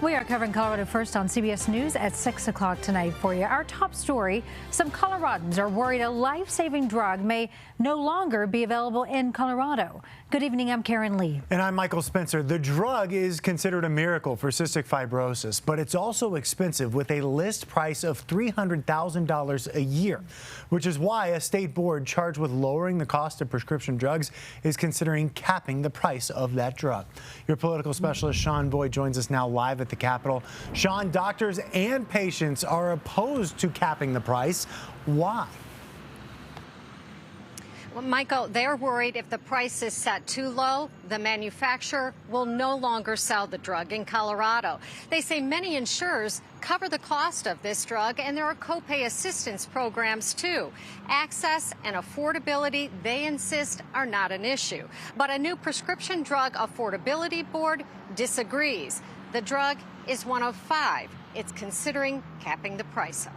We are covering Colorado First on CBS News at 6 o'clock tonight for you. Our top story, some Coloradans are worried a life-saving drug may no longer be available in Colorado. Good evening, I'm Karen Lee. And I'm Michael Spencer. The drug is considered a miracle for cystic fibrosis, but it's also expensive with a list price of $300,000 a year, which is why a state board charged with lowering the cost of prescription drugs is considering capping the price of that drug. Your political specialist, Sean Boyd, joins us now live at the Capitol. Sean, doctors and patients are opposed to capping the price. Why? Well, Michael, they're worried if the price is set too low, the manufacturer will no longer sell the drug in Colorado. They say many insurers cover the cost of this drug, and there are copay assistance programs, too. Access and affordability, they insist, are not an issue. But a new prescription drug affordability board disagrees. The drug is one of 5 it's considering capping the price of.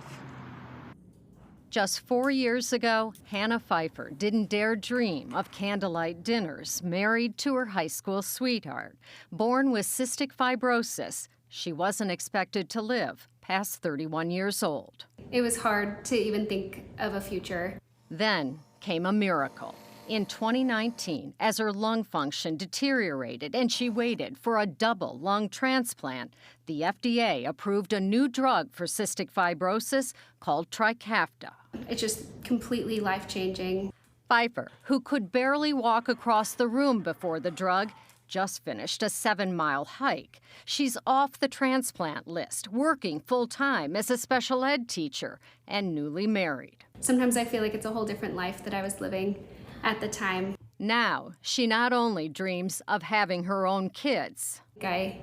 Just 4 years ago, Hannah Pfeiffer didn't dare dream of candlelight dinners, married to her high school sweetheart. Born with cystic fibrosis, she wasn't expected to live past 31 years old. It was hard to even think of a future. Then came a miracle. In 2019, as her lung function deteriorated and she waited for a double lung transplant, the FDA approved a new drug for cystic fibrosis called Trikafta. It's just completely life-changing. Pfeiffer, who could barely walk across the room before the drug, just finished a 7-mile hike. She's off the transplant list, working full-time as a special ed teacher and newly married. Sometimes I feel like it's a whole different life that I was living at the time. Now, she not only dreams of having her own kids. I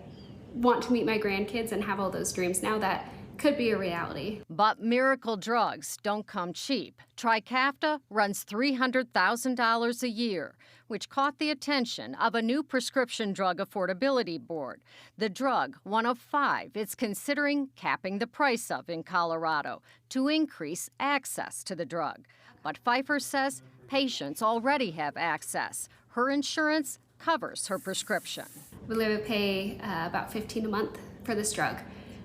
want to meet my grandkids and have all those dreams now that could be a reality. But miracle drugs don't come cheap. Trikafta runs $300,000 a year, which caught the attention of a new prescription drug affordability board. The drug, one of 5 it's considering capping the price of in Colorado to increase access to the drug. But Pfeiffer says patients already have access. Her insurance covers her prescription. We live to pay about $15 a month for this drug.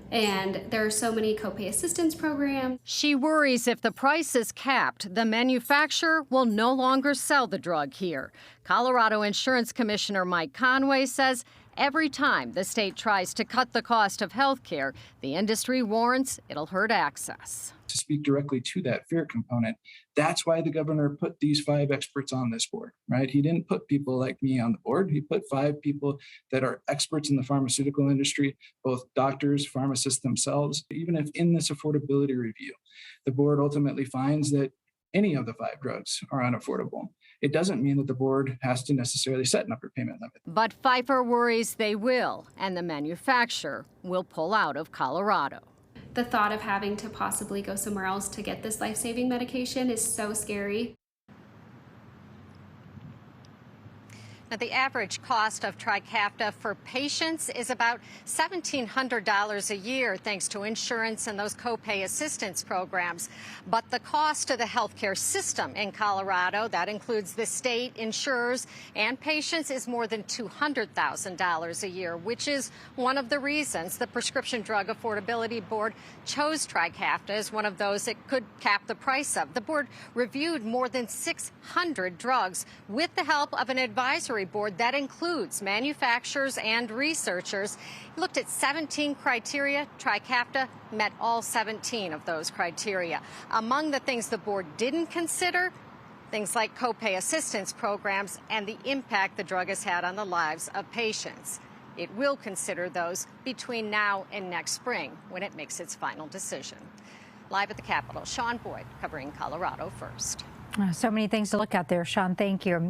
And there are so many copay assistance programs. She worries if the price is capped, the manufacturer will no longer sell the drug here. Colorado Insurance Commissioner Mike Conway says every time the state tries to cut the cost of health care, the industry warns it'll hurt access. To speak directly to that fear component, that's why the governor put these 5 experts on this board, right? He didn't put people like me on the board. He put 5 people that are experts in the pharmaceutical industry, both doctors, pharmacists themselves. Even if in this affordability review, the board ultimately finds that any of the 5 drugs are unaffordable, it doesn't mean that the board has to necessarily set an upper payment limit. But Pfeiffer worries they will, and the manufacturer will pull out of Colorado. The thought of having to possibly go somewhere else to get this life-saving medication is so scary. Now, the average cost of Trikafta for patients is about $1,700 a year, thanks to insurance and those copay assistance programs. But the cost to the healthcare system in Colorado, that includes the state, insurers, and patients, is more than $200,000 a year, which is one of the reasons the Prescription Drug Affordability Board chose Trikafta as one of those it could cap the price of. The board reviewed more than 600 drugs with the help of an advisory board that includes manufacturers and researchers. It looked at 17 criteria. Trikafta met all 17 of those criteria. Among the things the board didn't consider, things like copay assistance programs and the impact the drug has had on the lives of patients. It will consider those between now and next spring when it makes its final decision. Live at the Capitol, Sean Boyd covering Colorado First. So many things to look at there, Sean. Thank you.